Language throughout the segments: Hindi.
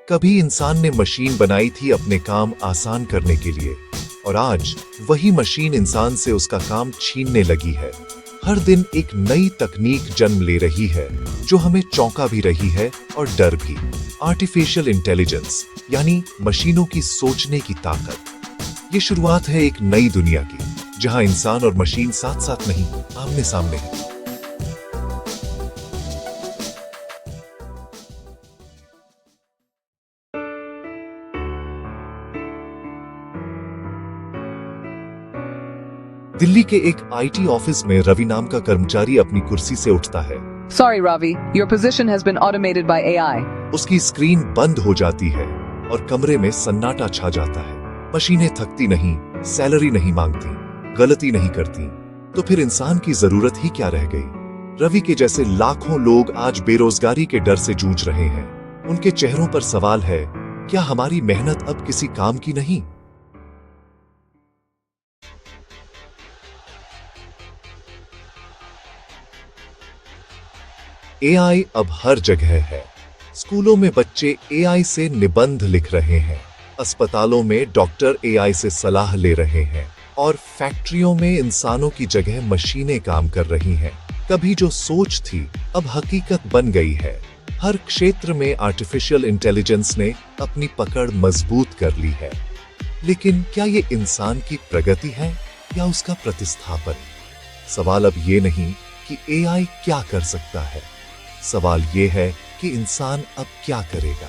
कभी इंसान ने मशीन बनाई थी अपने काम आसान करने के लिए, और आज वही मशीन इंसान से उसका काम छीनने लगी है। हर दिन एक नई तकनीक जन्म ले रही है जो हमें चौंका भी रही है और डर भी। आर्टिफिशियल इंटेलिजेंस यानी मशीनों की सोचने की ताकत। ये शुरुआत है एक नई दुनिया की, जहां इंसान और मशीन साथ साथ नहीं, आमने सामने है। दिल्ली के एक आईटी ऑफिस में रवि नाम का कर्मचारी अपनी कुर्सी से उठता है। Sorry, Ravi, your position has been automated by AI. उसकी स्क्रीन बंद हो जाती है और कमरे में सन्नाटा छा जाता है। मशीनें थकती नहीं, सैलरी नहीं मांगती, गलती नहीं करती, तो फिर इंसान की जरूरत ही क्या रह गई? रवि के जैसे लाखों लोग आज बेरोजगारी के डर से जूझ रहे हैं। उनके चेहरों पर सवाल है, क्या हमारी मेहनत अब किसी काम की नहीं? एआई अब हर जगह है। स्कूलों में बच्चे एआई से निबंध लिख रहे हैं, अस्पतालों में डॉक्टर एआई से सलाह ले रहे हैं, और फैक्ट्रियों में इंसानों की जगह मशीनें काम कर रही हैं। कभी जो सोच थी अब हकीकत बन गई है। हर क्षेत्र में आर्टिफिशियल इंटेलिजेंस ने अपनी पकड़ मजबूत कर ली है। लेकिन क्या ये इंसान की प्रगति है या उसका प्रतिस्थापन? सवाल अब ये नहीं कि एआई क्या कर सकता है, सवाल ये है कि इंसान अब क्या करेगा।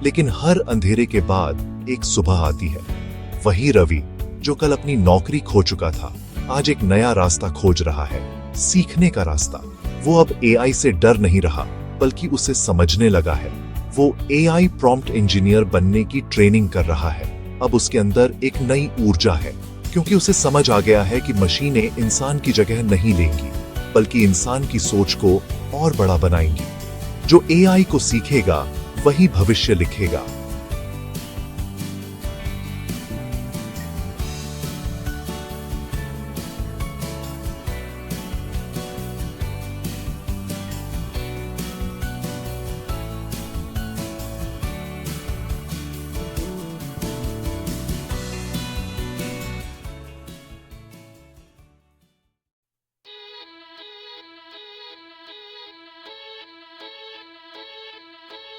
लेकिन हर अंधेरे के बाद एक सुबह आती है। वही रवि जो कल अपनी नौकरी खो चुका था, आज एक नया रास्ता खोज रहा है, सीखने का रास्ता। वो अब एआई से डर नहीं रहा, बल्कि उसे समझने लगा है। वो एआई प्रॉम्प्ट इंजीनियर बनने की ट्रेनिंग कर रहा है। अब उसके अंदर एक नई ऊर्जा है, क्योंकि उसे समझ आ गया है कि मशीनें इंसान की जगह नहीं लेंगी, बल्कि इंसान की सोच को और बड़ा बनाएंगी। जो एआई को सीखेगा वही भविष्य लिखेगा।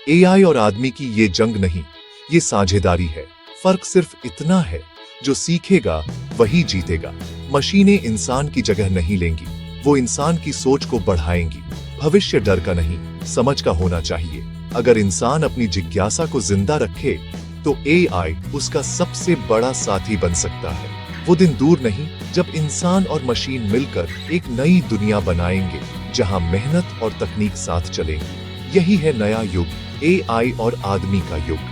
एआई और आदमी की ये जंग नहीं, ये साझेदारी है। फर्क सिर्फ इतना है, जो सीखेगा वही जीतेगा। मशीनें इंसान की जगह नहीं लेंगी, वो इंसान की सोच को बढ़ाएंगी। भविष्य डर का नहीं, समझ का होना चाहिए। अगर इंसान अपनी जिज्ञासा को जिंदा रखे, तो एआई उसका सबसे बड़ा साथी बन सकता है। वो दिन दूर नहीं जब इंसान और मशीन मिलकर एक नई दुनिया बनाएंगे, जहां मेहनत और तकनीक साथ चलेंगी। यही है नया युग, एआई और आदमी का युग।